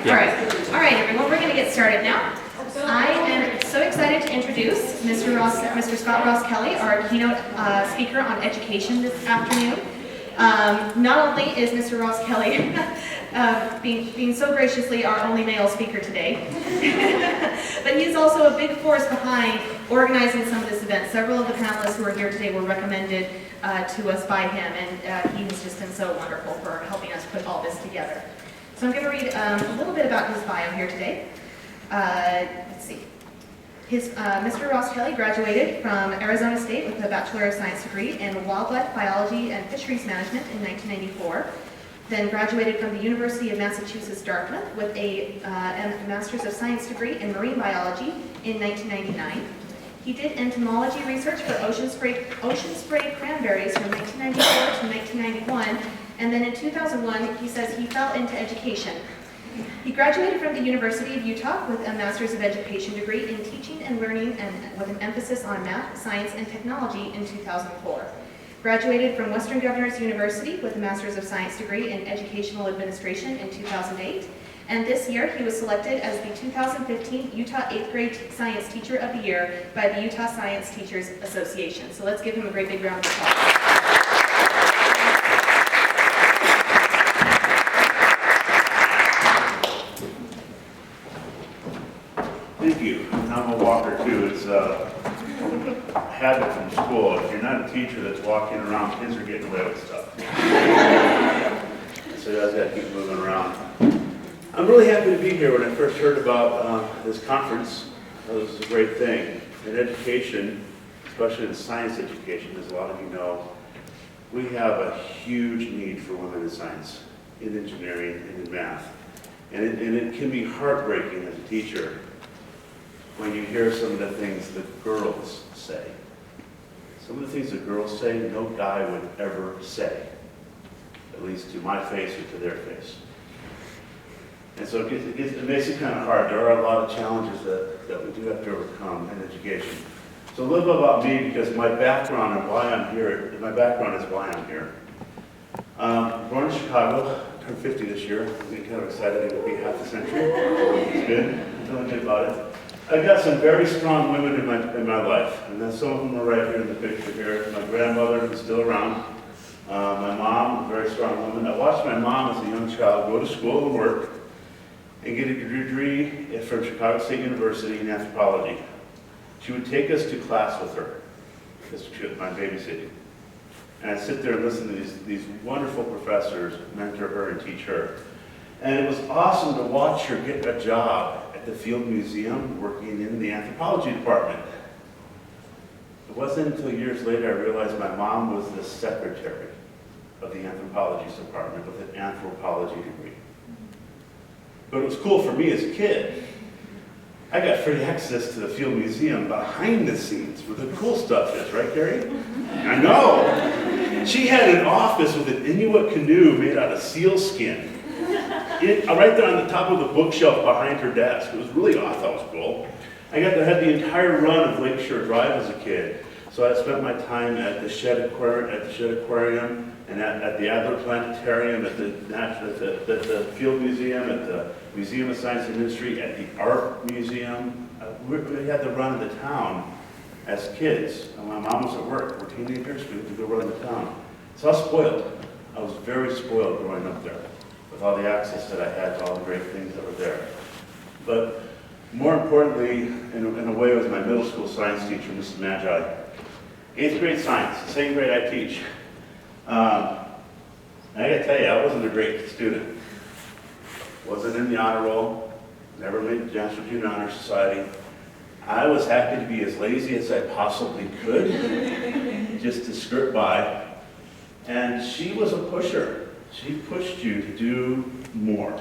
All right, everyone, we're going to get started now. I am so excited to introduce Mr. Scott Roskelley, our keynote speaker on education this afternoon. Not only is Mr. Roskelley being so graciously our only male speaker today, but he's also a big force behind organizing some of this event. Several of the panelists who are here today were recommended to us by him, and he has just been so wonderful for helping us put all this together. So I'm going to read a little bit about his bio here today. Let's see. Mr. Roskelley graduated from Arizona State with a Bachelor of Science degree in Wildlife Biology and Fisheries Management in 1994. Then graduated from the University of Massachusetts Dartmouth with a Master's of Science degree in Marine Biology in 1999. He did entomology research for ocean spray cranberries from 1994 to 1991, and then in 2001 he says he fell into education. He graduated from the University of Utah with a Master's of Education degree in Teaching and Learning and with an emphasis on math, science, and technology in 2004. Graduated from Western Governors University with a Master's of Science degree in Educational Administration in 2008. And this year he was selected as the 2015 Utah 8th Grade Science Teacher of the Year by the Utah Science Teachers Association. So let's give him a great big round of applause. Thank you. I'm a walker too. It's a habit from school. If you're not a teacher that's walking around, kids are getting away with stuff. So you guys got to keep moving around. I'm really happy to be here. When I first heard about this conference, it was a great thing. In education, especially in science education, as a lot of you know, we have a huge need for women in science, in engineering, and in math. And it can be heartbreaking as a teacher when you hear some of the things the girls say. Some of the things the girls say, no guy would ever say, at least to my face or to their face. And so it makes it kind of hard. There are a lot of challenges that we do have to overcome in education. So a little bit about me, because my background and why I'm here, my background is why I'm here. Born in Chicago, turned 50 this year. I'm getting kind of excited. It will be half a century. It's good. I'm feeling good about it. I've got some very strong women in my life, and then some of them are right here in the picture here. My grandmother is still around. My mom, a very strong woman. I watched my mom as a young child go to school and work and get a degree from Chicago State University in anthropology. She would take us to class with her, because she was my babysitting. And I'd sit there and listen to these wonderful professors mentor her and teach her. And it was awesome to watch her get a job at the Field Museum working in the anthropology department. It wasn't until years later I realized my mom was the secretary of the anthropology department with an anthropology degree. But it was cool for me as a kid. I got free access to the Field Museum behind the scenes where the cool stuff is, right, Carrie? I know. She had an office with an Inuit canoe made out of seal skin. Right there on the top of the bookshelf behind her desk. It was really awesome. That was cool. I got to have the entire run of Lakeshore Drive as a kid. So I spent my time at the Shed Aquarium, and at the Adler Planetarium, at the Field Museum, at the Museum of Science and Industry, at the Art Museum. We had the run of the town as kids. And my mom was at work. We're teenagers. We had to go run the town. So I was spoiled. I was very spoiled growing up there with all the access that I had to all the great things that were there. But more importantly, in a way, it was my middle school science teacher, Mrs. Magi. 8th grade science, same grade I teach. I gotta tell you, I wasn't a great student. Wasn't in the honor roll, never made the National Junior Honor Society. I was happy to be as lazy as I possibly could, just to skirt by. And she was a pusher. She pushed you to do more.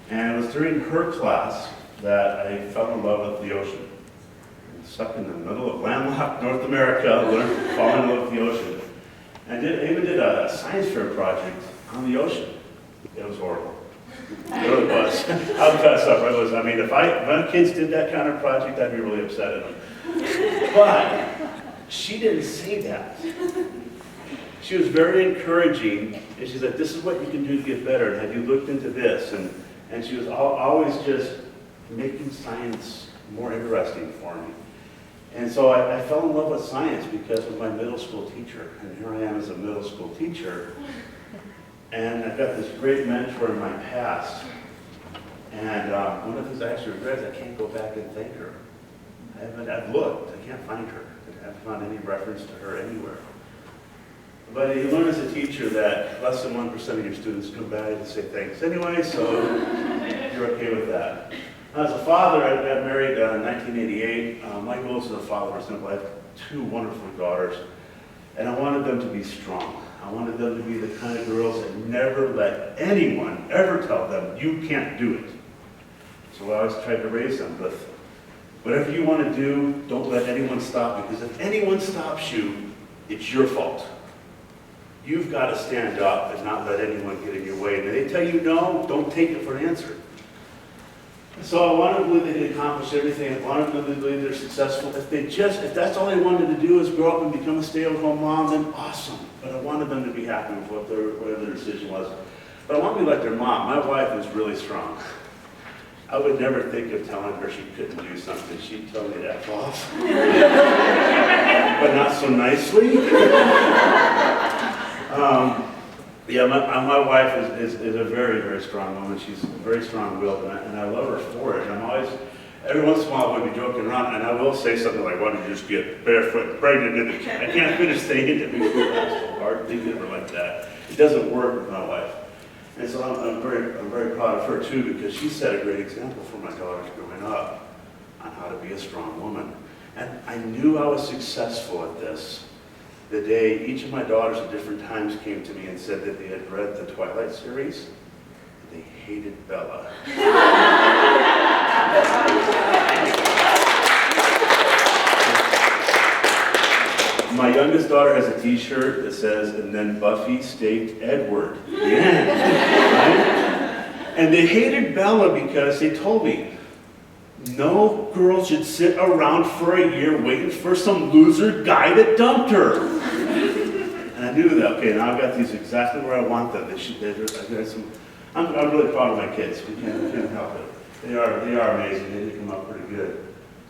And it was during her class that I fell in love with the ocean. Stuck in the middle of landlocked North America, falling in love with the ocean. And I even did a science fair project on the ocean. It was horrible. It really was. I'll pass up. I mean, if my kids did that kind of project, I'd be really upset at them. But she didn't say that. She was very encouraging, and she said, this is what you can do to get better, and have you looked into this? And And she was always just making science more interesting for me. And so I fell in love with science because of my middle school teacher. And here I am as a middle school teacher. And I've got this great mentor in my past. And one of the things I actually regret is I can't go back and thank her. I've looked, I can't find her. I haven't found any reference to her anywhere. But you learn as a teacher that less than 1% of your students come back and say thanks anyway, so you're okay with that. As a father, I got married in 1988. My goals as a father were simple. I have 2 wonderful daughters, and I wanted them to be strong. I wanted them to be the kind of girls that never let anyone ever tell them, you can't do it. So I always tried to raise them with, whatever you want to do, don't let anyone stop you, because if anyone stops you, it's your fault. You've got to stand up and not let anyone get in your way. And if they tell you no, don't take it for an answer. So I wanted to believe they could accomplish everything. I wanted them to believe they're successful. If that's all they wanted to do is grow up and become a stay-at-home mom, then awesome. But I wanted them to be happy with whatever their decision was. But I wanted to be like their mom. My wife was really strong. I would never think of telling her she couldn't do something. She'd tell me to F off. But not so nicely. My wife is a very, very strong woman. She's very strong-willed, and I love her for it. And I'm always, every once in a while, we'll be joking around, and I will say something like, why don't you just get barefoot and pregnant? I can't finish saying it. It makes me laugh so hard thinking of her like that. It doesn't work with my wife. And so I'm very proud of her, too, because she set a great example for my daughters growing up on how to be a strong woman. And I knew I was successful at this the day each of my daughters at different times came to me and said that they had read the Twilight series, and they hated Bella. My youngest daughter has a t-shirt that says, and then Buffy staked Edward. Yeah, right? And they hated Bella because they told me, no girl should sit around for a year waiting for some loser guy that dumped her. And I knew that, okay, now I've got these exactly where I want them. I'm really proud of my kids. We can't help it. They are amazing. They come up pretty good.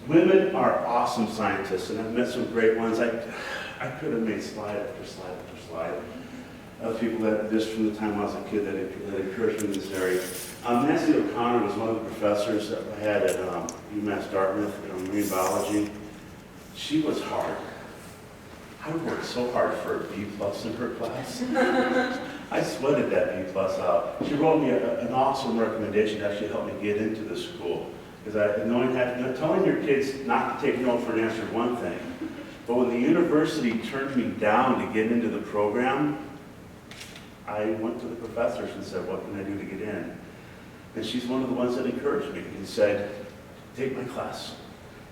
Women are awesome scientists, and I've met some great ones. I could have made slide after slide after slide. People that, just from the time I was a kid, that encouraged me in this area. Nancy O'Connor was one of the professors that I had at UMass Dartmouth in marine biology. She was hard. I worked so hard for a B+ in her class. I sweated that B+ out. She wrote me an awesome recommendation to actually help me get into the school. Because telling your kids not to take no for an answer is one thing. But when the university turned me down to get into the program, I went to the professors and said, what can I do to get in? And she's one of the ones that encouraged me and said, take my class.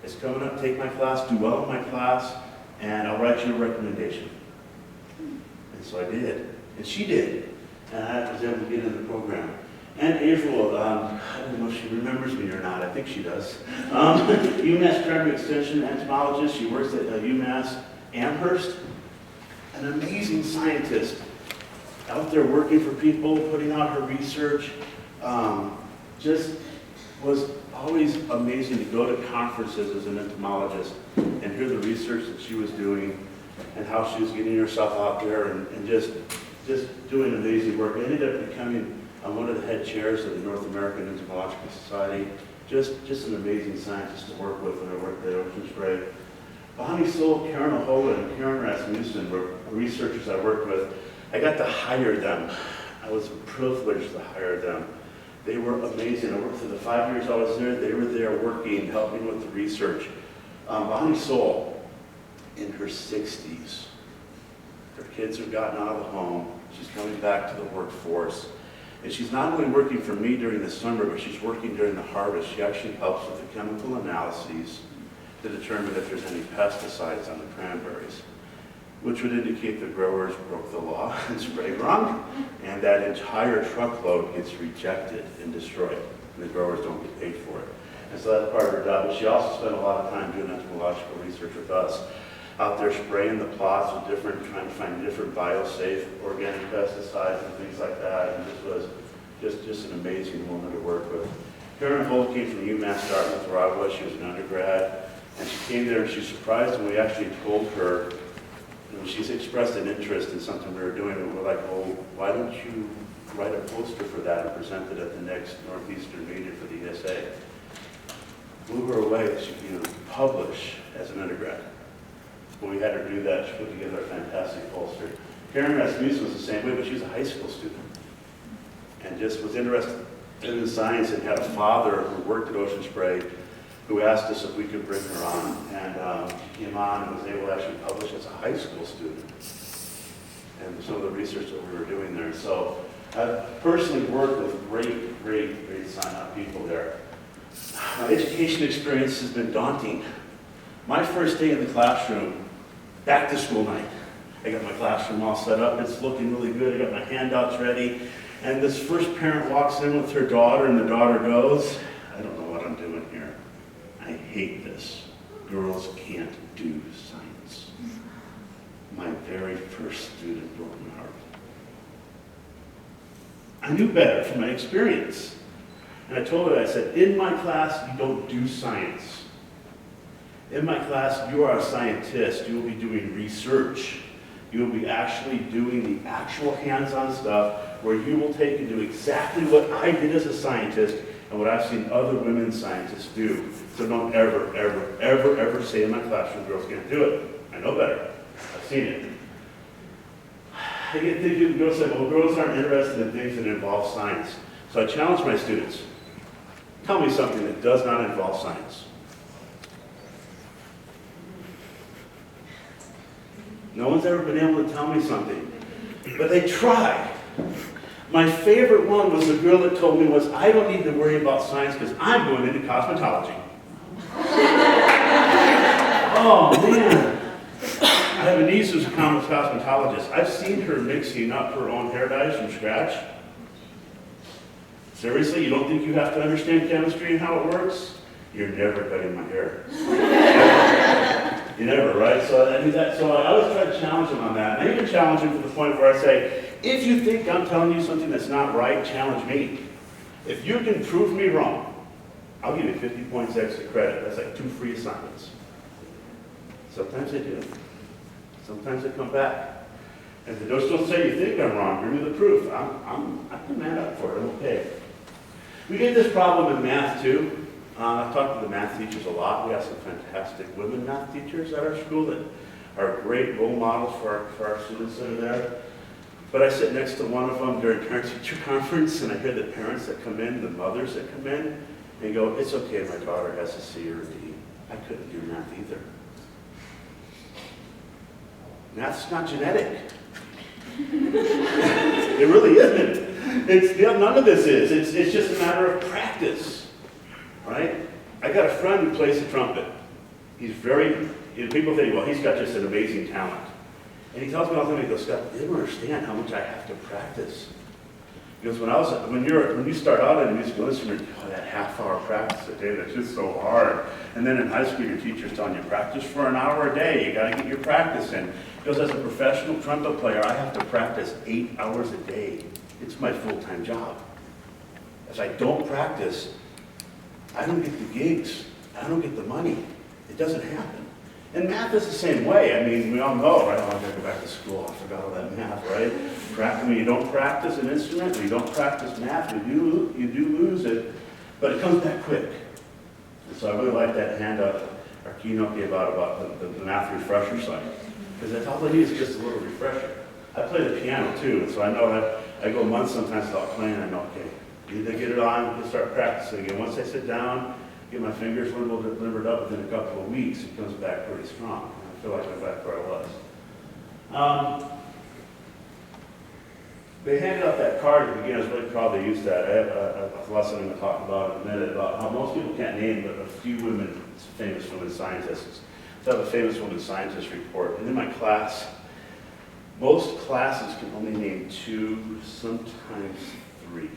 It's coming up, take my class, do well in my class, and I'll write you a recommendation. And so I did, and she did, and I was able to get in the program. And April, I don't know if she remembers me or not, I think she does. UMass Primary Extension entomologist, she works at UMass Amherst, an amazing scientist, out there working for people, putting out her research. Just was always amazing to go to conferences as an entomologist and hear the research that she was doing and how she was getting herself out there and just doing amazing work. I ended up becoming one of the head chairs of the North American Entomological Society. Just an amazing scientist to work with when I worked there, which was great. Bonnie Soule, Karen Ahola, and Karen Rasmussen were researchers I worked with. I got to hire them. I was privileged to hire them. They were amazing. I worked for the 5 years I was there. They were there working, helping with the research. Bonnie Soule, in her 60s. Her kids have gotten out of the home. She's coming back to the workforce. And she's not only working for me during the summer, but she's working during the harvest. She actually helps with the chemical analyses to determine if there's any pesticides on the cranberries, which would indicate the growers broke the law and sprayed wrong, and that entire truckload gets rejected and destroyed, and the growers don't get paid for it. And so that's part of her job. But she also spent a lot of time doing entomological research with us, out there spraying the plots with trying to find different biosafe organic pesticides and things like that. And this was Just an amazing woman to work with. Karen Holt came from UMass Dartmouth, where I was. She was an undergrad, and she came there and she was surprised when we actually told her, she's expressed an interest in something we were doing, and we're like, well, why don't you write a poster for that and present it at the next Northeastern meeting for the ESA? Blew her away. She could publish as an undergrad. When we had her do that, she put together a fantastic poster. Karen Rasmussen was the same way, but she was a high school student and just was interested in science and had a father who worked at Ocean Spray who asked us if we could bring her on. And she came on and was able to actually publish as a high school student and some of the research that we were doing there. So I've personally worked with great sign-up people there. My education experience has been daunting. My first day in the classroom, back to school night. I got my classroom all set up, it's looking really good, I got my handouts ready, and this first parent walks in with her daughter, and the daughter goes, I don't know what I'm doing here. I hate this. Girls can't do science. My very first student broke my heart. I knew better from my experience. And I told her, I said, in my class, you don't do science. In my class, you are a scientist. You will be doing research. You will be actually doing the actual hands-on stuff where you will take and do exactly what I did as a scientist and what I've seen other women scientists do. So don't ever say in my classroom, girls can't do it. I know better. I've seen it. I get thinking, girls say, well, girls aren't interested in things that involve science. So I challenge my students. Tell me something that does not involve science. No one's ever been able to tell me something, but they try. My favorite one was the girl that told me was, I don't need to worry about science because I'm going into cosmetology. Oh man. I have a niece who's a cosmetologist. I've seen her mixing up her own hair dyes from scratch. Seriously, you don't think you have to understand chemistry and how it works? You're never cutting my hair. You never, right? So I do that. So I always try to challenge them on that. And I even challenge them to the point where I say, if you think I'm telling you something that's not right, challenge me. If you can prove me wrong, I'll give you 50 points extra credit. That's like 2 free assignments. Sometimes they do. Sometimes they come back. And if they don't say you think I'm wrong, bring me the proof. I can man up for it. I'm okay. We get this problem in math too. I've talked to the math teachers a lot. We have some fantastic women math teachers at our school that are great role models for our students that are there. But I sit next to one of them during parent-teacher conference, and I hear the parents that come in, the mothers that come in, and go, it's okay, my daughter has a C or a D. I couldn't do math either. Math's not genetic. It really isn't. None of this is. It's just a matter of practice, right? I got a friend who plays the trumpet. He's people think, well, he's got just an amazing talent. And he tells me all the time, he goes, Scott, you don't understand how much I have to practice. He goes, when you start out in a musical instrument, that half-hour practice a day, that's just so hard. And then in high school, your teacher's telling you, practice for an hour a day. You got to get your practice in. He goes, as a professional trumpet player, I have to practice 8 hours a day. It's my full-time job. If I don't practice, I don't get the gigs. I don't get the money. It doesn't happen. And math is the same way. I mean, we all know, right? Oh, I gotta go back to school. I forgot all that math, right? When you don't practice an instrument, when you don't practice math, you do lose it, but it comes back quick. And so I really like that handout our keynote gave out about the math refresher site. Because that's all I need is just a little refresher. I play the piano too, and so I know that I go months sometimes without playing. I know, okay, need to get it on, and start practicing again. Once I sit down, get my fingers limbered up, within a couple of weeks, it comes back pretty strong. I feel like I'm back where I was. They handed out that card at the beginning. I was really proud they used that. I have a lesson I'm going to talk about in a minute about how most people can't name but a few famous women scientists. So I have a famous woman scientist report. And in my class, most classes can only name 2, sometimes 3.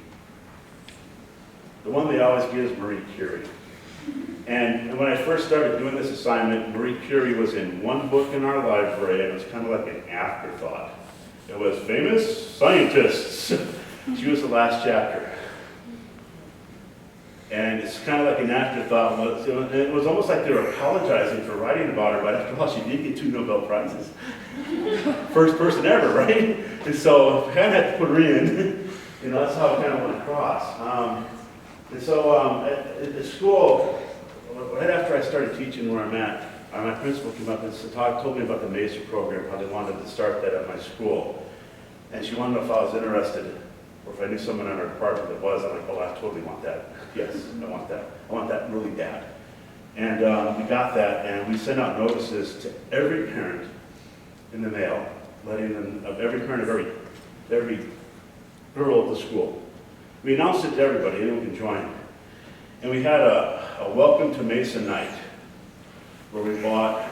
The one they always give is Marie Curie. And when I first started doing this assignment, Marie Curie was in one book in our library, and it was kind of like an afterthought. It was famous scientists. She was the last chapter. And it's kind of like an afterthought. It was almost like they were apologizing for writing about her, but after all, she did get 2 Nobel Prizes. First person ever, right? And so I kind of had to put her in. That's how it kind of went across. And so at school, right after I started teaching where I'm at, my principal came up and told me about the MESA program, how they wanted to start that at my school. And she wanted to know if I was interested, or if I knew someone in our department that was. I'm like, oh, I totally want that. Yes, I want that. I want that really bad. And we got that, and we sent out notices to every parent in the mail, letting them, of every parent of every girl at the school. We announced it to everybody, anyone can join. And we had a welcome to Mesa night, where we bought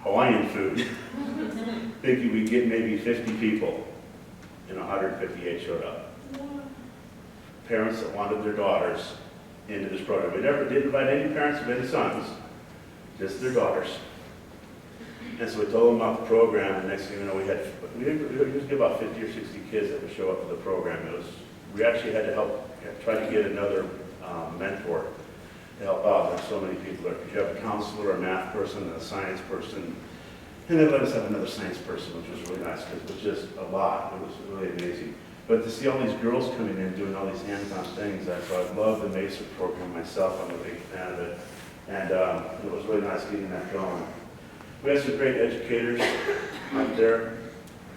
Hawaiian food, thinking we'd get maybe 50 people, and 158 showed up. Parents that wanted their daughters into this program. We never did invite any parents of any sons, just their daughters. And so we told them about the program, and next thing you know, we usually get about 50 or 60 kids that would show up for the program. We actually had to try to get another mentor to help out. There's so many people there, because you have a counselor, a math person, and a science person, and they let us have another science person, which was really nice, because it was just a lot. It was really amazing. But to see all these girls coming in doing all these hands-on things, so I love the MESA program myself. I'm a big fan of it, and it was really nice getting that going. We have some great educators out there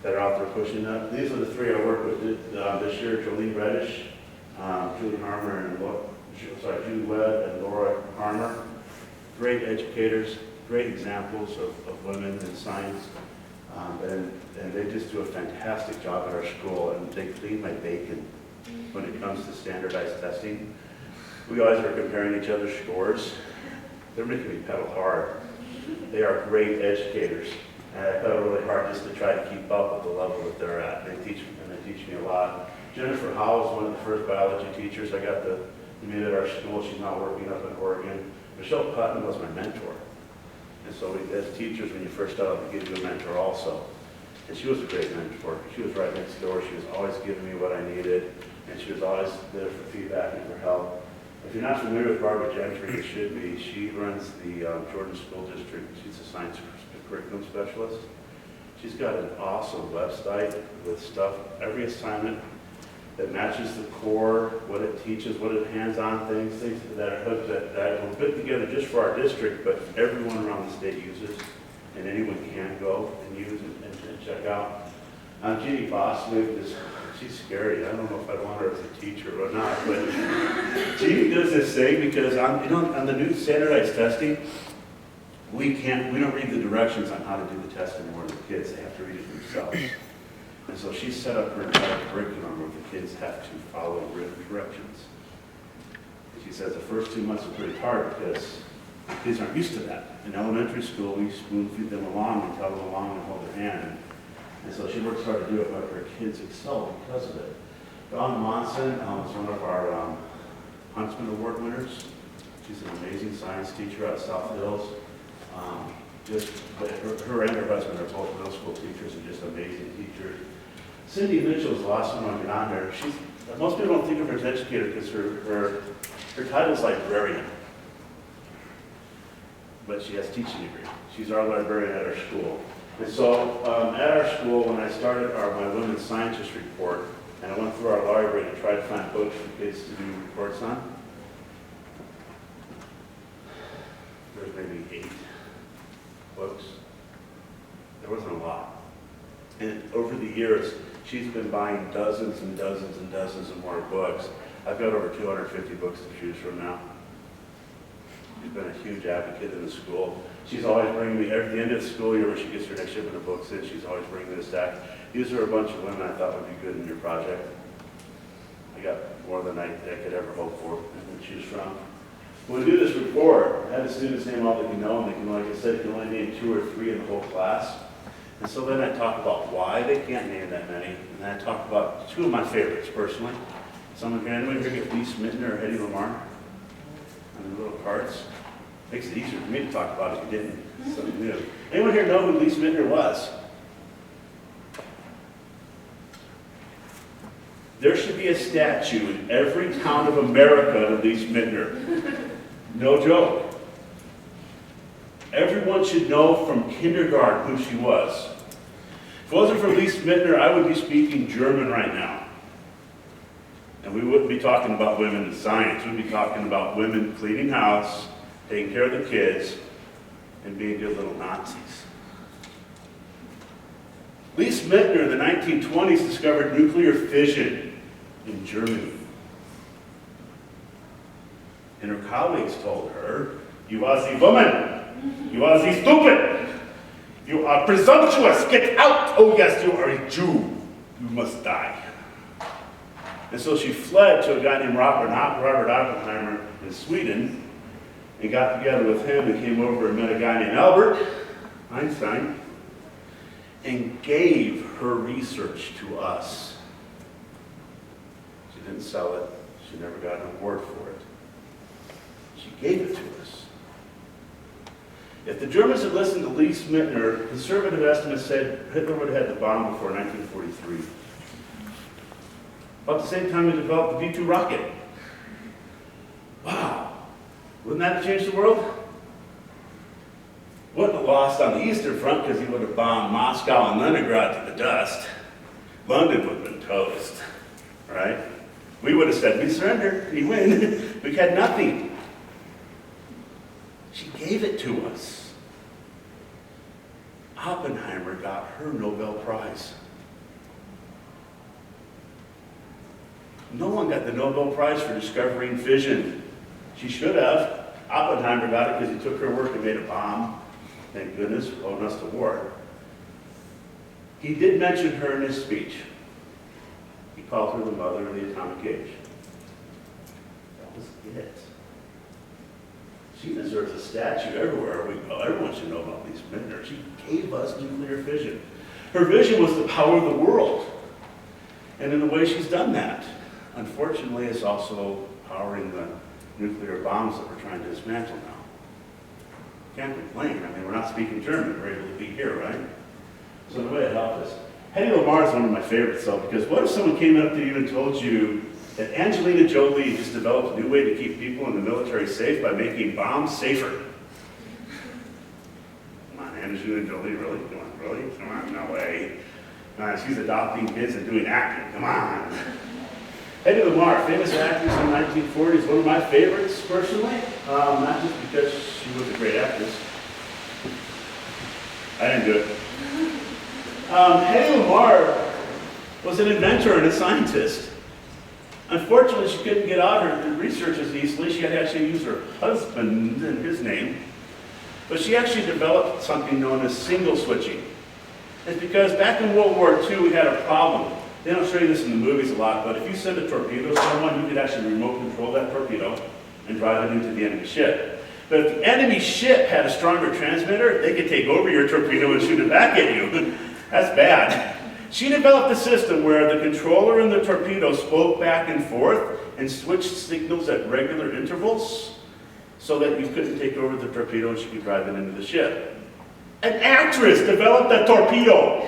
that are out there pushing that. These are the 3 I worked with this year: Jolene Reddish, Julie Harmer, and Julie Webb and Laura Harmer. Great educators, great examples of women in science, and they just do a fantastic job at our school, and they clean my bacon when it comes to standardized testing. We always are comparing each other's scores. They're making me pedal hard. They are great educators, and I pedal really hard just to try to keep up with the level that they're at. They teach me a lot. Jennifer Howe was one of the first biology teachers I got to meet at our school. She's now working up in Oregon. Michelle Putnam was my mentor. And so as teachers, when you first start out, they give you a mentor also. And she was a great mentor. She was right next door. She was always giving me what I needed, and she was always there for feedback and for help. If you're not familiar with Barbara Gentry, you should be. She runs the Jordan School District. She's a science curriculum specialist. She's got an awesome website with stuff, every assignment that matches the core, what it teaches, what it hands-on things that are put together just for our district, but everyone around the state uses, and anyone can go and use and check out. Jeannie Boswick she's scary. I don't know if I want her as a teacher or not, but Jeannie does this thing because on the new standardized testing, we don't read the directions on how to do the test anymore to the kids. They have to read it themselves. And so she set up her entire curriculum where the kids have to follow written directions. She says the first 2 months are pretty hard because the kids aren't used to that. In elementary school, we spoon feed them along and tell them along and hold their hand. And so she works hard to do it, but her kids excel because of it. Dawn Monson is one of our Huntsman Award winners. She's an amazing science teacher out of South Hills. Her and her husband are both middle school teachers and just amazing teachers. Cindy Mitchell is the last one I've been on there. Most people don't think of her as an educator because her title is librarian, but she has a teaching degree. She's our librarian at our school. And so at our school, when I started my women's scientist report, and I went through our library and tried to find books for kids to do reports on, there's maybe 8 books. There wasn't a lot. And over the years, she's been buying dozens and dozens and dozens of more books. I've got over 250 books to choose from now. She's been a huge advocate in the school. She's always bringing me, at the end of the school year when she gets her next shipment of books in, she's always bringing me a stack. These are a bunch of women I thought would be good in your project. I got more than I could ever hope for and choose from. When we do this report, I have the students name all that you know, and they can, like I said, you can only name 2 or 3 in the whole class. And so then I talk about why they can't name that many, and then I talk about 2 of my favorites personally. Anyone here get Lee Smittner or Eddie Lamar on the little cards? Makes it easier for me to talk about it if you didn't. Something new. Anyone here know who Lee Smittner was? There should be a statue in every town of America of Lee Smittner. No joke. Everyone should know from kindergarten who she was. If it wasn't for Lee Smittner, I would be speaking German right now. And we wouldn't be talking about women in science. We'd be talking about women cleaning house, taking care of the kids, and being good little Nazis. Lee Smittner in the 1920s discovered nuclear fission in Germany. And her colleagues told her, "You are the woman. You are the stupid. You are presumptuous. Get out. Oh yes, you are a Jew. You must die." And so she fled to a guy named Robert Oppenheimer in Sweden and got together with him and came over and met a guy named Albert Einstein and gave her research to us. She didn't sell it. She never got an award for it. She gave it to us. If the Germans had listened to Lee Smittner, conservative estimates said Hitler would have had the bomb before 1943. About the same time we developed the V-2 rocket. Wow. Wouldn't that have changed the world? Wouldn't have lost on the Eastern Front because he would have bombed Moscow and Leningrad to the dust. London would have been toast, right? We would have said, "We surrender, we win." We had nothing. She gave it to us. Oppenheimer got her Nobel Prize. No one got the Nobel Prize for discovering fission. She should have. Oppenheimer got it because he took her work and made a bomb. Thank goodness, owing us the war. He did mention her in his speech. He called her the mother of the atomic age. That was it. She deserves a statue everywhere we go. Everyone should know about Lee Smittner. She gave us nuclear fission. Her vision was to power the world. And in a way, she's done that. Unfortunately, it's also powering the nuclear bombs that we're trying to dismantle now. Can't complain. I mean, we're not speaking German. We're able to be here, right? So in a way, it helped us. Hedy Lamarr is one of my favorites, though, because what if someone came up to you and told you that Angelina Jolie just developed a new way to keep people in the military safe by making bombs safer? Come on, Angelina Jolie, really? Come on, really? Come on, no way. She's adopting kids and doing acting. Come on. Hedy Lamarr, famous actress in the 1940s, one of my favorites, personally. Not just because she was a great actress. I didn't do it. Hedy Lamarr was an inventor and a scientist. Unfortunately, she couldn't get out her research as easily. She had to actually use her husband and his name. But she actually developed something known as signal switching. It's because back in World War II, we had a problem. They don't show you this in the movies a lot, but if you send a torpedo to someone, you could actually remote control that torpedo and drive it into the enemy ship. But if the enemy ship had a stronger transmitter, they could take over your torpedo and shoot it back at you. That's bad. She developed a system where the controller and the torpedo spoke back and forth and switched signals at regular intervals so that you couldn't take over the torpedo and she could drive it into the ship. An actress developed a torpedo.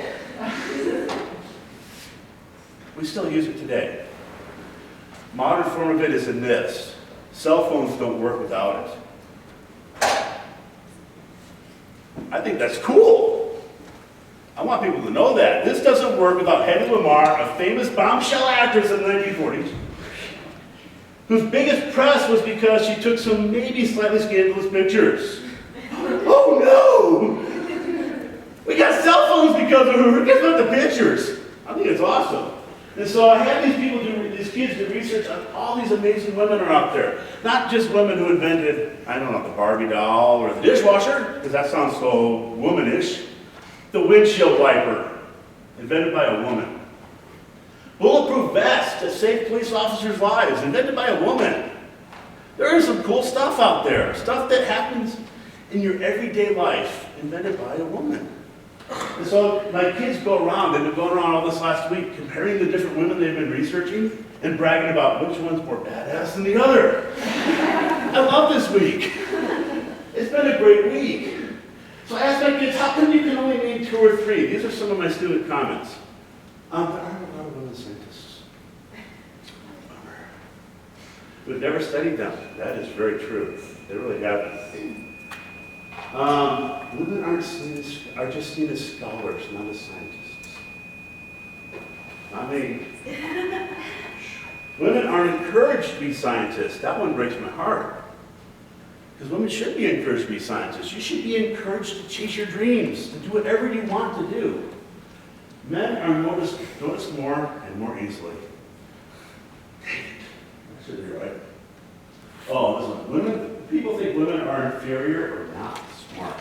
We still use it today. Modern form of it is in this. Cell phones don't work without it. I think that's cool. I want people to know that. This doesn't work without Hedy Lamarr, a famous bombshell actress in the 1940s, whose biggest press was because she took some maybe slightly scandalous pictures. Oh no! We got cell phones because of her. Who cares about the pictures? I think it's awesome. And so I had these kids do research on all these amazing women are out there. Not just women who invented, I don't know, the Barbie doll or the dishwasher, because that sounds so womanish. The windshield wiper, invented by a woman. Bulletproof vest to save police officers' lives, invented by a woman. There is some cool stuff out there, stuff that happens in your everyday life, invented by a woman. And so my kids go around, they've been going around all this last week, comparing the different women they've been researching and bragging about which one's more badass than the other. I love this week. It's been a great week. So I asked my kids, how come you can only name 2 or 3? These are some of my student comments. There aren't a lot of women scientists. We've never studied them. That is very true. They really haven't. Women are just seen as scholars, not as scientists. Not me. Women aren't encouraged to be scientists. That one breaks my heart. Because women should be encouraged to be scientists. You should be encouraged to chase your dreams, to do whatever you want to do. Men are noticed more and more easily. Dang it. That should be right. Oh, listen, people think women are inferior or not smart.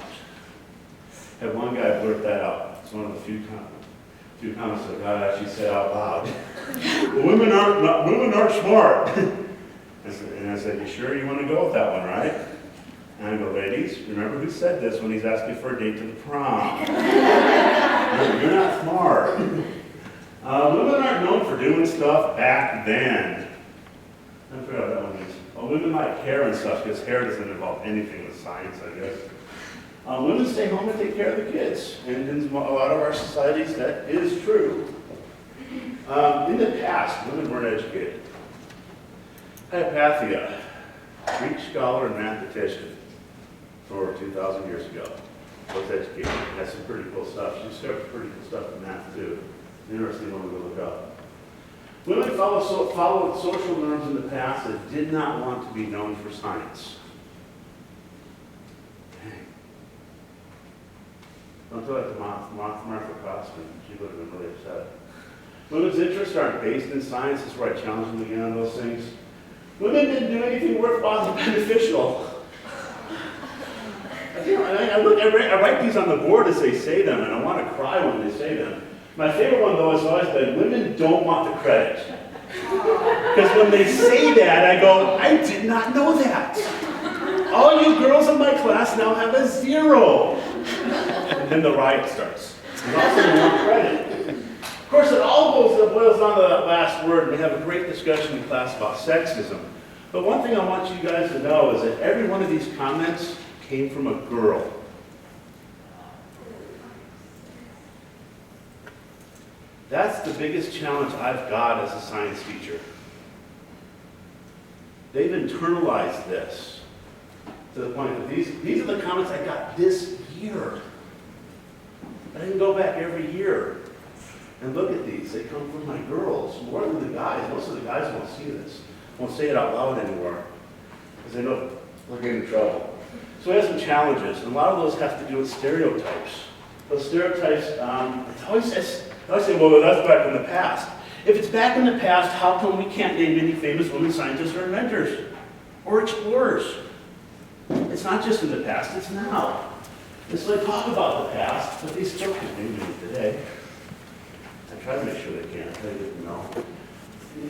I had one guy blurt that out. It's one of the few comments that God actually said out loud. Women aren't smart. And I said, you sure you want to go with that one, right? And I go, ladies, remember who said this when he's asking for a date to the prom? You're not smart. Women aren't known for doing stuff back then. I forgot what that one is. Well, women like hair and stuff because hair doesn't involve anything with science, I guess. Women stay home and take care of the kids. And in a lot of our societies, that is true. In the past, women weren't educated. Hypatia, Greek scholar and mathematician, over 2,000 years ago, was educated. Had some pretty cool stuff. She discovered pretty cool stuff in math, too. Interesting one to look up. Women followed social norms in the past that did not want to be known for science. Dang. Don't tell that to Martha Costin. She would have been really upset. Women's interests aren't based in science. That's where I challenge them again on those things. Women didn't do anything worthwhile or beneficial. I write these on the board as they say them, and I want to cry when they say them. My favorite one, though, has always been, women don't want the credit. Because when they say that, I go, I did not know that. All you girls in my class now have a 0. And then the riot starts. And also they want credit. Of course, it all boils down to that last word. We have a great discussion in class about sexism. But one thing I want you guys to know is that every one of these comments came from a girl. That's the biggest challenge I've got as a science teacher. They've internalized this to the point that these are the comments I got this year. I can go back every year and look at these. They come from my girls, more than the guys. Most of the guys won't see this, won't say it out loud anymore, because they know we're getting in trouble. So we have some challenges, and a lot of those have to do with stereotypes. Those stereotypes, I always say, well, that's back in the past. If it's back in the past, how come we can't name any famous women scientists or inventors or explorers? It's not just in the past, it's now. And so they talk about the past, but they still can't name it today. I try to make sure they can. They didn't know.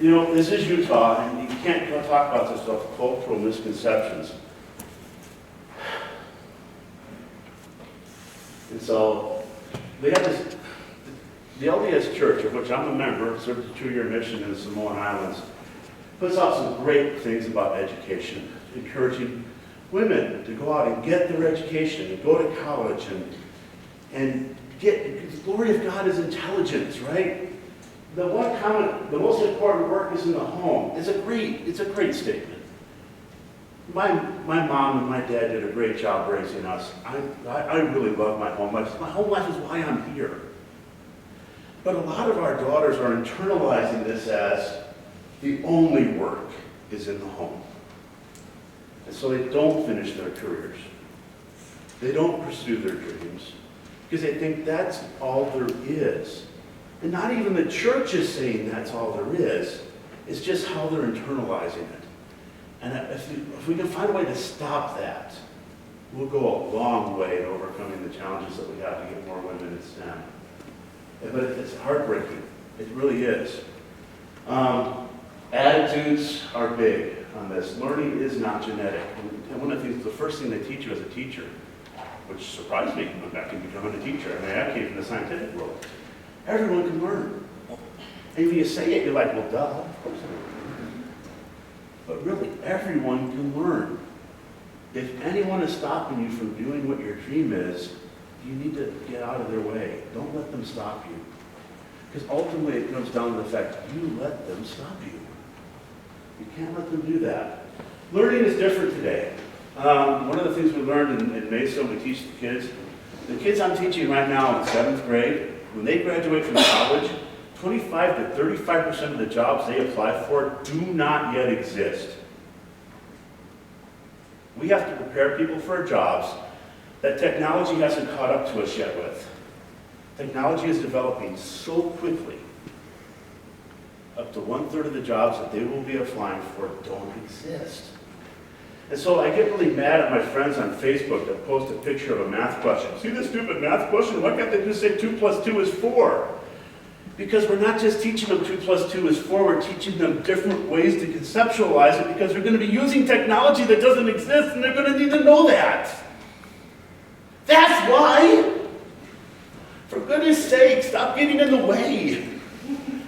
You know, this is Utah, and you can't talk about this stuff, cultural misconceptions. And so they have this, the LDS Church, of which I'm a member, served a 2-year mission in the Samoan Islands, puts out some great things about education, encouraging women to go out and get their education, and go to college, and get, the glory of God is intelligence, right? The one comment, the most important work is in the home. It's a great statement. My mom and my dad did a great job raising us. I really love my home life. My home life is why I'm here. But a lot of our daughters are internalizing this as the only work is in the home. And so they don't finish their careers. They don't pursue their dreams because they think that's all there is. And not even the church is saying that's all there is. It's just how they're internalizing it. And if we can find a way to stop that, we'll go a long way in overcoming the challenges that we have to get more women in STEM. But it's heartbreaking. It really is. Attitudes are big on this. Learning is not genetic. And one of the things, the first thing they teach you as a teacher, which surprised me when back to becoming a teacher. I mean, I came from the scientific world. Everyone can learn. And when you say it, you're like, well, duh, of course I can. But really, everyone can learn. If anyone is stopping you from doing what your dream is, you need to get out of their way. Don't let them stop you. Because ultimately it comes down to the fact you let them stop you. You can't let them do that. Learning is different today. One of the things we learned in Mesa, we teach the kids I'm teaching right now in 7th grade, when they graduate from college, 25 to 35% of the jobs they apply for do not yet exist. We have to prepare people for jobs that technology hasn't caught up to us yet with. Technology is developing so quickly. Up to 1/3 of the jobs that they will be applying for don't exist. And so I get really mad at my friends on Facebook that post a picture of a math question. See this stupid math question? Why can't they just say 2 + 2 is 4? Because we're not just teaching them 2 + 2 is 4, we're teaching them different ways to conceptualize it because they're going to be using technology that doesn't exist and they're going to need to know that. That's why. For goodness sake, stop getting in the way.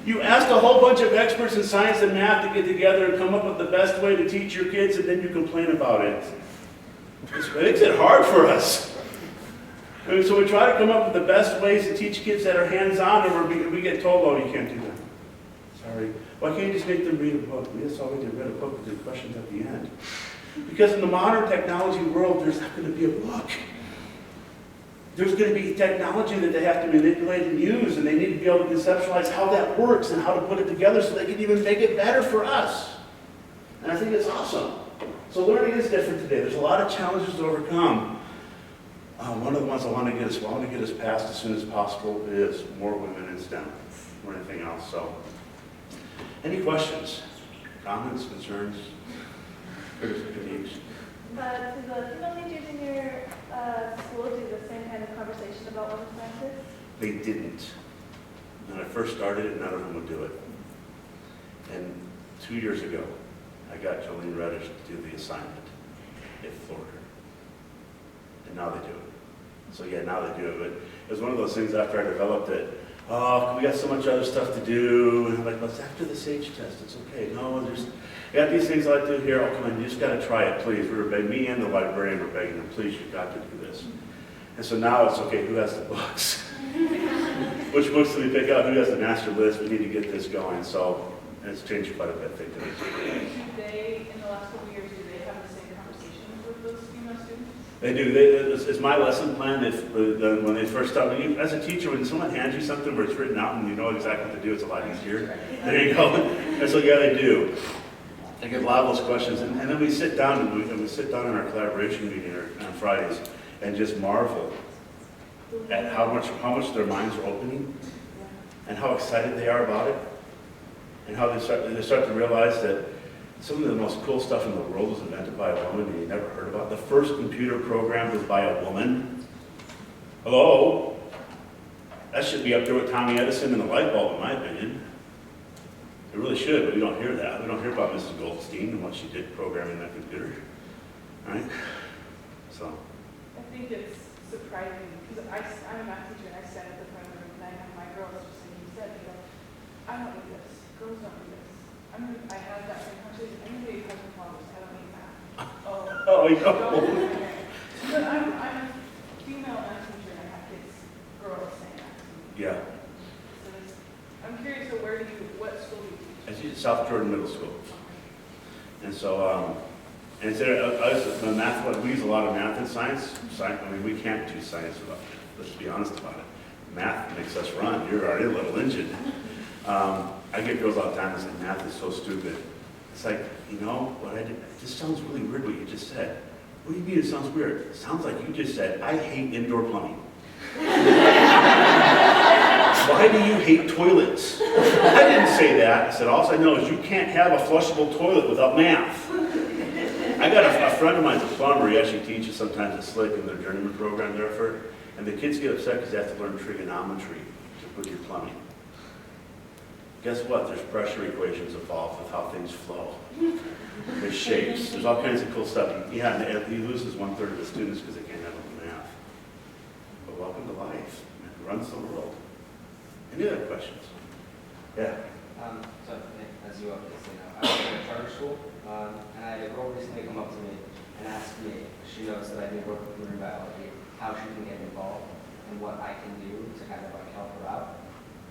You asked a whole bunch of experts in science and math to get together and come up with the best way to teach your kids, and then you complain about it. It makes it hard for us. And so we try to come up with the best ways to teach kids that are hands-on, and we get told, oh, you can't do that. Sorry. Why can't you just make them read a book? Yes, all we did, read a book with the questions at the end. Because in the modern technology world, there's not going to be a book. There's going to be technology that they have to manipulate and use, and they need to be able to conceptualize how that works and how to put it together so they can even make it better for us. And I think it's awesome. So learning is different today. There's a lot of challenges to overcome. One of the ones I want to get us past as soon as possible is more women in STEM or anything else. So, any questions, comments, concerns, critiques? But do the female teachers in your school do the same kind of conversation about women's sciences? They didn't. When I first started it, none of them would do it. And 2 years ago, I got Jolene Reddish to do the assignment at Florida. And now they do it. So yeah, now they do it. But it was one of those things after I developed it, oh, we got so much other stuff to do. And I'm like, well, it's after the SAGE test. It's okay. No, I got these things I like to do here. Oh, come on, you just got to try it, please. We were begging, me and the librarian were begging them, please, you've got to do this. And so now it's okay, who has the books? Which books do we pick out? Who has the master list? We need to get this going. So it's changed quite a bit, thank you. Do they, in the last couple of years, do they have the same conversations with those female students? They do. It's my lesson plan. When they first start, as a teacher, when someone hands you something where it's written out and you know exactly what to do, it's a lot easier. There you go. And so yeah, they do. They get a lot of those questions, and then we sit down and we sit down in our collaboration meeting on Fridays and just marvel at how much their minds are opening, and how excited they are about it, and how they start to realize that some of the most cool stuff in the world was invented by a woman and you never heard about. The first computer program was by a woman. Hello? That should be up there with Tommy Edison and the light bulb, in my opinion. It really should, but we don't hear that. We don't hear about Mrs. Goldstein and what she did programming that computer. Right? So. I think it's surprising, because I'm a math teacher and I stand at the front of the room and I have my girls just like you said, I don't need this. Girls don't need this. I have that same conversation. Anybody has problems, I don't need math. Oh, you know. But I'm a female math teacher and I have kids, girls saying that to me. Yeah. So I'm curious, so what school do you teach? I teach at South Jordan Middle School. And so, and it's the math, we use a lot of math in science. I mean, we can't do science without it. Let's be honest about it. Math makes us run. You're already a little engine. I get girls all the time that say, math is so stupid. It's like, you know, what I did, it just sounds really weird what you just said. What do you mean it sounds weird? It sounds like you just said, I hate indoor plumbing. Why do you hate toilets? I didn't say that. I said, all I know is you can't have a flushable toilet without math. I got a friend of mine's a plumber. He actually teaches sometimes at Slick in their journeyman program there for, and the kids get upset because they have to learn trigonometry to put your plumbing. Guess what? There's pressure equations involved with how things flow. There's shapes. There's all kinds of cool stuff. Yeah, and he loses 1/3 of the students because they can't handle the math. But welcome to life. It runs the world. Any other questions? Yeah. So, as you obviously know, I work at a charter school, and I had a girl recently come up to me and ask me, she knows that I do work with marine biology, how she can get involved and what I can do to kind of like help her out.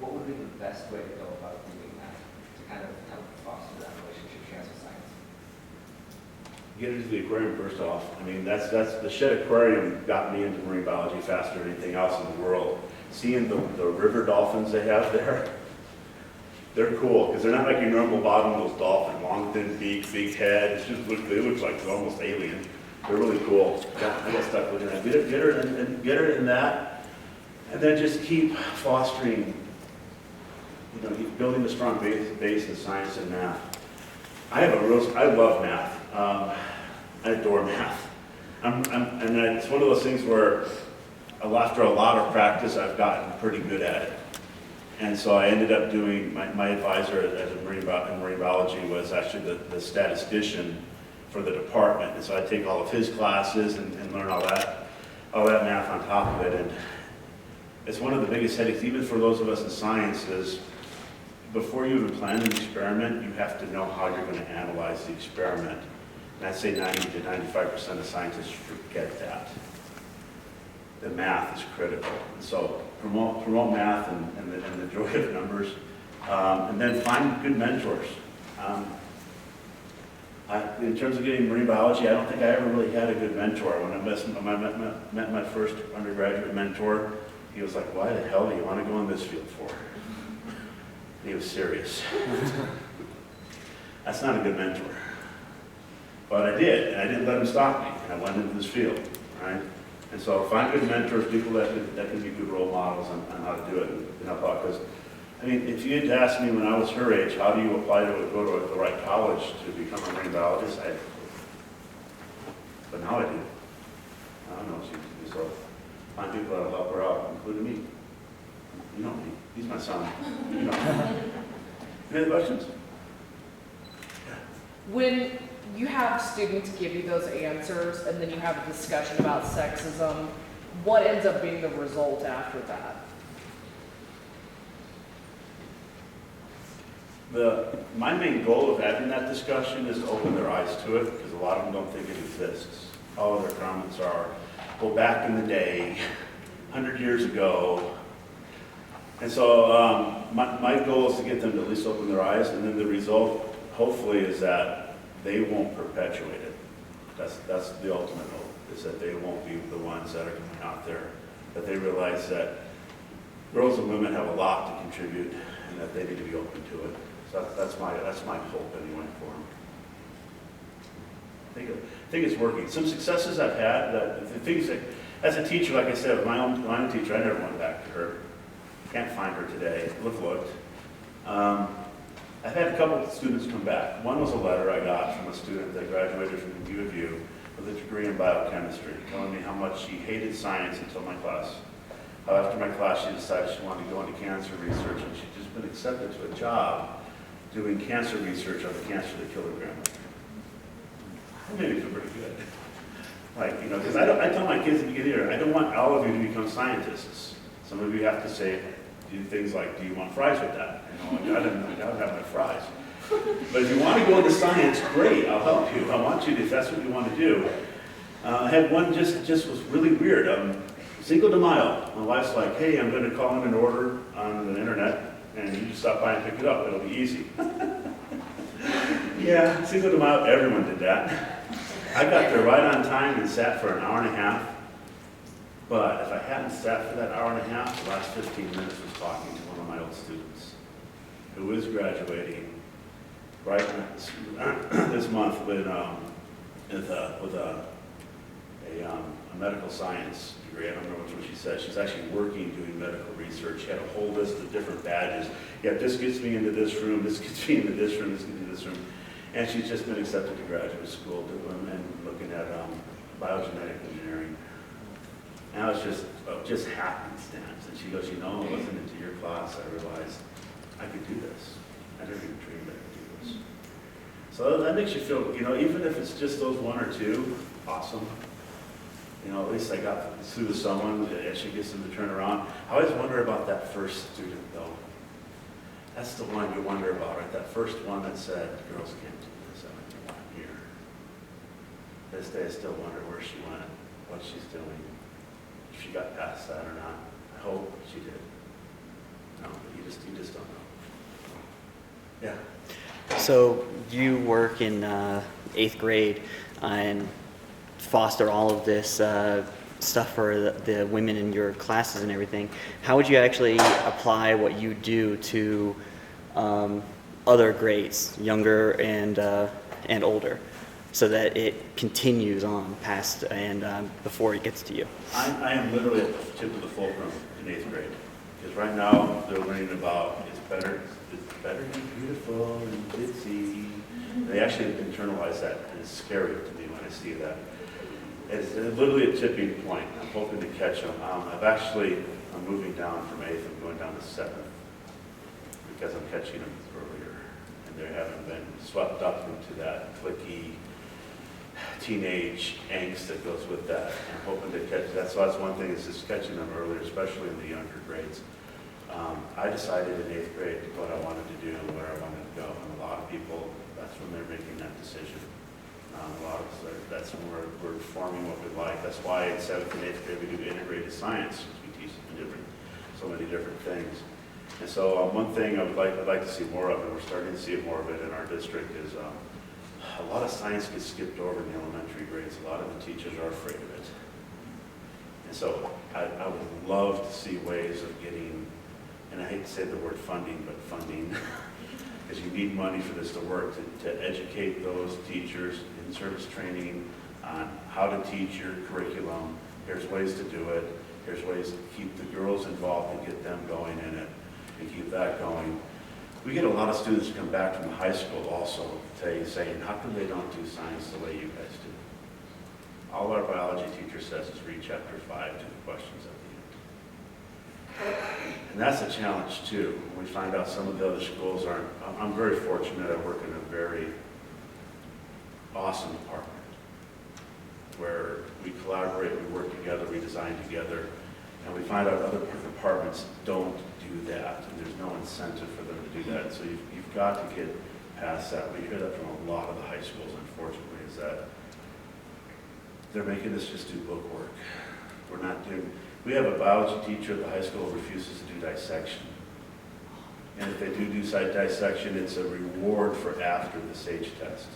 What would be the best way to go about doing that to kind of help foster that relationship she has with science? get into the aquarium first off. I mean, that's the shed aquarium got me into marine biology faster than anything else in the world. Seeing the river dolphins they have there, they're cool because they're not like your normal bottlenose dolphin, long thin beak, big head. It's just they look like almost alien. They're really cool. I got stuck looking at it. Get her in that, and then just keep fostering. You know, building a strong base in science and math. I love math. I adore math. It's one of those things where after a lot of practice, I've gotten pretty good at it. And so I ended up doing, my advisor as a marine biology was actually the statistician for the department. And so I take all of his classes and learn all that math on top of it. And it's one of the biggest headaches, even for those of us in science, is before you even plan an experiment, you have to know how you're going to analyze the experiment. And I'd say 90 to 95% of scientists forget that. The math is critical. And so promote math and the joy of numbers. And then find good mentors. In terms of getting marine biology, I don't think I ever really had a good mentor. When I met my first undergraduate mentor, he was like, "Why the hell do you want to go in this field for?" And he was serious. That's not a good mentor. But I did, and I didn't let him stop me, and I went into this field, right? And so find good mentors, people that can be good role models on how to do it and help out. Because, I mean, if you had asked me when I was her age, how do you apply to go to the right college to become a marine biologist, but now I do. I don't know what she do, so find people that'll help her out, including me. You know me. He's my son. You know me. Any other questions? When you have students give you those answers and then you have a discussion about sexism, what ends up being the result after that? My main goal of having that discussion is to open their eyes to it, because a lot of them don't think it exists. All of their comments are, well, back in the day, 100 years ago. And so my goal is to get them to at least open their eyes, and then the result, hopefully, is that they won't perpetuate it. That's the ultimate hope, is that they won't be the ones that are coming out there, that they realize that girls and women have a lot to contribute, and that they need to be open to it. So that's my hope anyway for them. I think it's working. Some successes I've had, the things that, as a teacher, like I said, with my own teacher, I never went back to her. Can't find her today. I've looked. I've had a couple of students come back. One was a letter I got from a student that graduated from U of U with a degree in biochemistry, telling me how much she hated science until my class. How after my class she decided she wanted to go into cancer research, and she'd just been accepted to a job doing cancer research on the cancer that killed her grandmother. That made me feel pretty good. Like, you know, because I tell my kids at the beginning here, I don't want all of you to become scientists. Some of you have to say, do things like, do you want fries with that? You know, I gotta have my fries. But if you want to go into science, great, I'll help you. I want you to, if that's what you want to do. I had one just was really weird. Cinco de Mayo, my wife's like, hey, I'm going to call in an order on the internet, and you just stop by and pick it up. It'll be easy. Yeah, Cinco de Mayo, everyone did that. I got there right on time and sat for an hour and a half. But if I hadn't sat for that hour and a half, the last 15 minutes was talking to one of my old students who is graduating right this month with a medical science degree. I don't remember which one she said. She's actually working doing medical research. She had a whole list of different badges. Yeah, this gets me into this room, this gets me into this room, this gets me into this room. And she's just been accepted to graduate school and looking at biogenetic engineering. Now it's just happenstance. And she goes, you know, listening into your class, I realized I could do this. I never even dreamed I could do this. So that makes you feel, you know, even if it's just those one or two, awesome. You know, at least I got through to someone that actually gets them to turn around. I always wonder about that first student, though. That's the one you wonder about, right? That first one that said, girls can't do this, I'm here. This day I still wonder where she went, what she's doing, if she got past that or not. I hope she did. No, but you just don't know. Yeah. So you work in 8th grade and foster all of this stuff for the women in your classes and everything, how would you actually apply what you do to other grades, younger and older, so that it continues on past and before it gets to you? I am literally at the tip of the fulcrum in 8th grade. Because right now, they're learning about it's better to be beautiful and glitzy. They actually internalize that, and it's scary to me when I see that. It's literally a tipping point. I'm hoping to catch them. I'm moving down from 8th, I'm going down to 7th, because I'm catching them earlier. And they haven't been swept up into that cliquey teenage angst that goes with that. I'm hoping to catch that. So that's one thing, is just catching them earlier, especially in the younger grades. I decided in 8th grade what I wanted to do and where I wanted to go. And a lot of people, that's when they're making that decision. A lot of us, that's when we're forming what we like. That's why in 7th and 8th grade we do integrated science, because we teach so many different things. And so one thing I'd like to see more of, and we're starting to see more of it in our district, is a lot of science gets skipped over in the elementary grades. A lot of the teachers are afraid of it. And so I would love to see ways of getting, and I hate to say the word funding, but funding, because you need money for this to work, to educate those teachers in service training on how to teach your curriculum. Here's ways to do it. Here's ways to keep the girls involved and get them going in it and keep that going. We get a lot of students who come back from high school also saying, how come they don't do science the way you guys do? All our biology teacher says is read chapter 5 to the questions at the end. And that's a challenge too. We find out some of the other schools aren't. I'm very fortunate. I work in a very awesome department where we collaborate, we work together, we design together, and we find out other departments don't do that, and there's no incentive for them to do that. So you've got to get past that. We hear that from a lot of the high schools, unfortunately, is that they're making us just do book work. We have a biology teacher at the high school who refuses to do dissection. And if they do dissection, it's a reward for after the SAGE test.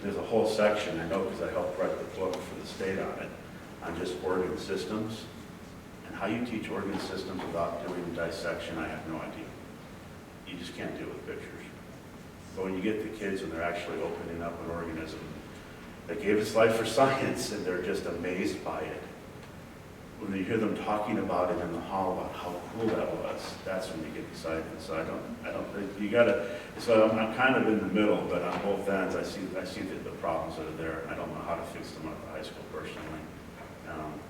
There's a whole section, I know because I helped write the book for the state on it, on just organ systems. And how you teach organ systems without doing dissection, I have no idea. You just can't do it with pictures. But when you get the kids and they're actually opening up an organism that gave its life for science, and they're just amazed by it. When you hear them talking about it in the hall about how cool that was, that's when you get excited. So so I'm kind of in the middle, but on both ends, I see the problems that are there. I don't know how to fix them at the high school personally.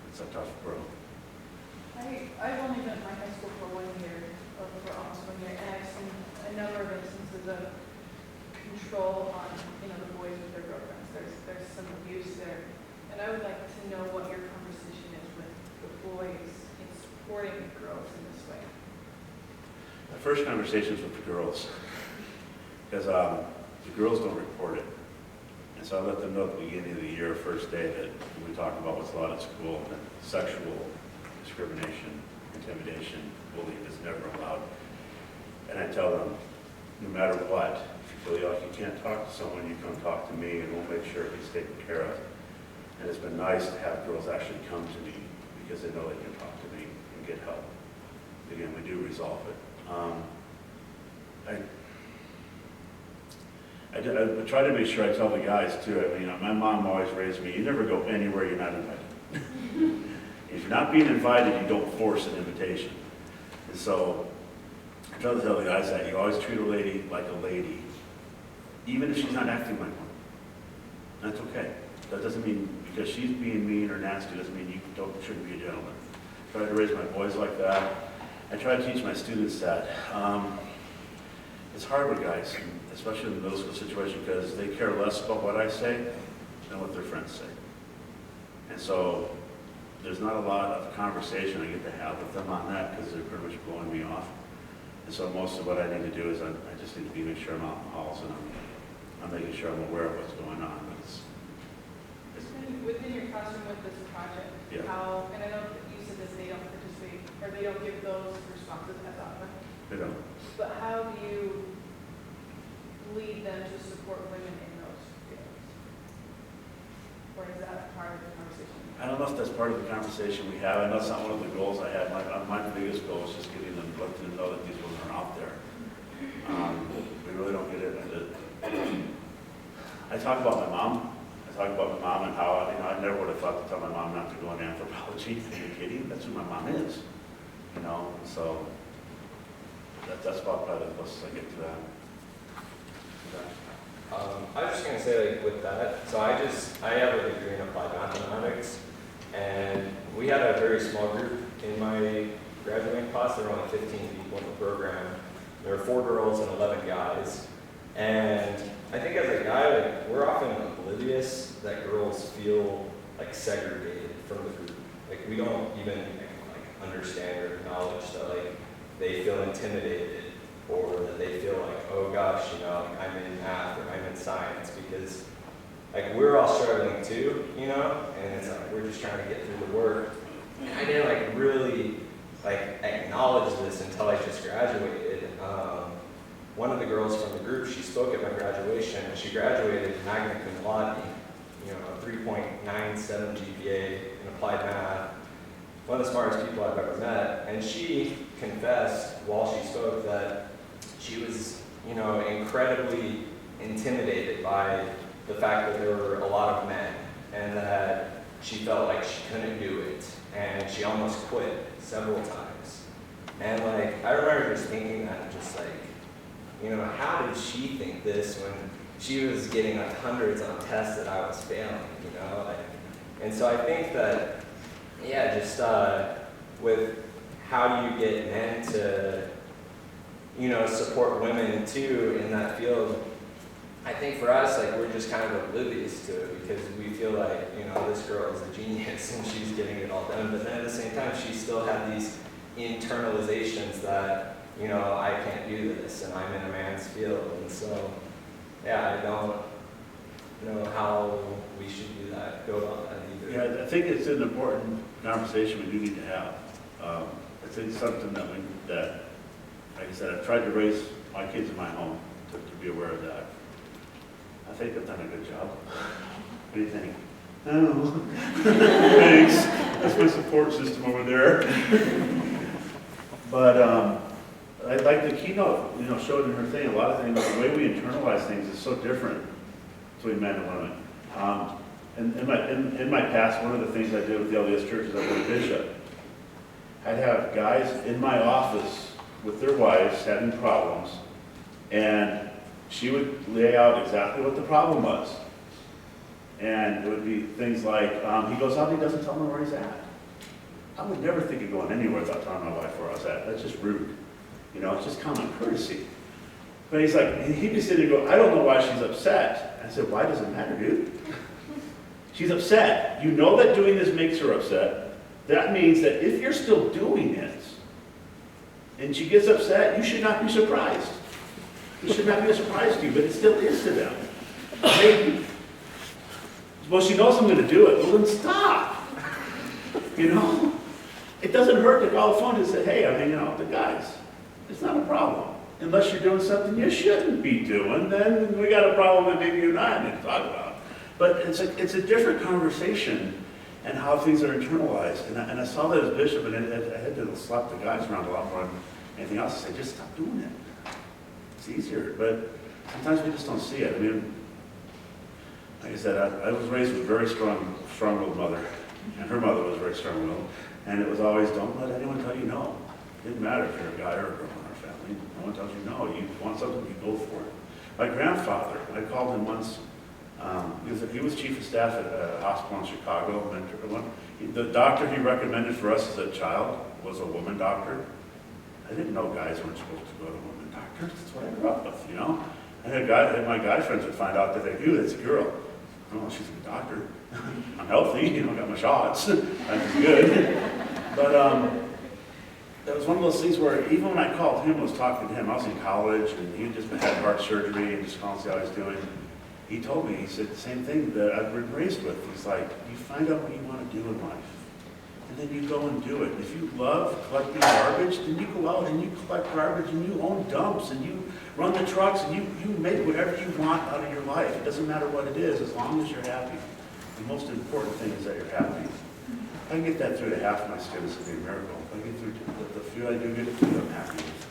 It's a tough road. I've only been at my high school for 1 year, or for almost 1 year, and I've seen a number of instances of control on, the boys with their girlfriends. There's some abuse there. And I would like to know what your conversation is with the boys in supporting the girls in this way. My first conversation is with the girls, because the girls don't report it. And so I let them know at the beginning of the year, first day, that when we talk about what's allowed at school, that sexual discrimination, intimidation, bullying is never allowed. And I tell them, no matter what, if you feel like you can't talk to someone, you come talk to me and we'll make sure he's taken care of. And it's been nice to have girls actually come to me because they know they can talk to me and get help. Again, we do resolve it. I try to make sure I tell the guys too. I mean, my mom always raised me, you never go anywhere you're not invited. If you're not being invited, you don't force an invitation. And so I try to tell the guys that you always treat a lady like a lady, even if she's not acting like one. That's okay. That doesn't mean, because she's being mean or nasty, doesn't mean you shouldn't be a gentleman. I try to raise my boys like that. I try to teach my students that. It's hard with guys, especially in the middle school situation, because they care less about what I say than what their friends say. And so there's not a lot of conversation I get to have with them on that, because they're pretty much blowing me off. And so most of what I need to do is I just need to make sure I'm out in the halls and I'm making sure I'm aware of what's going on. Within your classroom with this project, Yeah. and I know that you said that they don't participate, or they don't give those responses as often, They don't. but how do you lead them to support women in those fields? part of the conversation? I don't know if that's part of the conversation we have. I know it's not one of the goals I had. My biggest goal is just getting them, letting them know that these women are out there. We really don't get it. I talk about my mom. I talk about my mom and how, I never would have thought to tell my mom not to go into anthropology. Are you kidding? That's who my mom is. So that's about probably the closest I get to that. I was just going to say, like, with that, so I have a degree in applied mathematics, and we had a very small group in my graduating class. There were only 15 people in the program. There were 4 girls and 11 guys. And I think as a guy, like, we're often oblivious that girls feel like segregated from the group. Like, we don't even like understand or acknowledge that like they feel intimidated, or that they feel like, oh gosh, like, I'm in math or I'm in science, because like we're all struggling too, and it's like we're just trying to get through the work. And I didn't like really like acknowledge this until I just graduated. One of the girls from the group, she spoke at my graduation, and she graduated magna cum laude, 3.97 GPA in applied math, one of the smartest people I've ever met. And she confessed while she spoke that she was, incredibly intimidated by the fact that there were a lot of men, and that she felt like she couldn't do it, and she almost quit several times. And like, I remember just thinking that, just like, how did she think this when she was getting like hundreds on tests that I was failing, and so I think that, yeah, just with how do you get men to, support women too in that field, I think for us, like, we're just kind of oblivious to it because we feel like, this girl is a genius and she's getting it all done, but then at the same time, she still had these internalizations that, I can't do this and I'm in a man's field, and so, yeah, I don't know how we should do that, go about that either. Yeah, I think it's an important conversation we do need to have. I think something that, like I said, I've tried to raise my kids in my home to be aware of that. I think I've done a good job. What do you think? Oh, thanks. That's my support system over there. But I like the keynote, showed in her thing, a lot of things, the way we internalize things is so different between men and women. In my past, one of the things I did with the LDS church is I was a bishop. I'd have guys in my office with their wives having problems, and she would lay out exactly what the problem was. And it would be things like, he goes out and he doesn't tell me where he's at. I would never think of going anywhere without telling my wife where I was at. That's just rude. It's just common courtesy. But he's like, he'd be sitting there and go, I don't know why she's upset. I said, why does it matter, dude? She's upset. You know that doing this makes her upset. That means that if you're still doing it, and she gets upset, you should not be surprised. It should not be a surprise to you, but it still is to them. Maybe. Well, she knows I'm going to do it. Well, then stop. It doesn't hurt to call the phone and say, hey, I'm hanging out with the guys. It's not a problem. Unless you're doing something you shouldn't be doing, then we got a problem that maybe you and I need to talk about. But it's a different conversation and how things are internalized. And I saw that as bishop, and I had to slap the guys around a lot more than anything else and say, just stop doing it. It's easier, but sometimes we just don't see it. I mean, like I said, I was raised with a very strong-willed mother, and her mother was very strong-willed, and it was always, don't let anyone tell you no. It didn't matter if you're a guy or a girl in our family. No one tells you no. You want something, you go for it. My grandfather, I called him once, he was chief of staff at a hospital in Chicago, the doctor he recommended for us as a child was a woman doctor. I didn't know guys weren't supposed to go to women doctors. That's what I grew up with, And my guy friends would find out that they knew that's a girl. Oh, she's a good doctor. I'm healthy, got my shots. That's good. But it was one of those things where even when I called him, I was talking to him, I was in college, and he had just had heart surgery and just calling to see how he's doing. He told me, he said the same thing that I've been raised with. He's like, you find out what you want to do in life, and then you go and do it. If you love collecting garbage, then you go out and you collect garbage, and you own dumps, and you run the trucks, and you make whatever you want out of your life. It doesn't matter what it is, as long as you're happy. the most important thing is that you're happy. If I can get that through to half of my students, it'll be a miracle. If I get through to the few I do get it through, I'm happy with.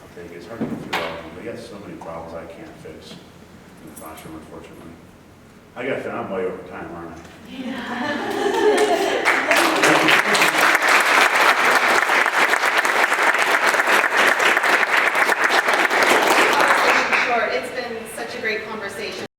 I'll take it. It's hard to get through all of them. They got so many problems I can't fix in the classroom, unfortunately. I got to, I'm way over time, aren't I? Yeah.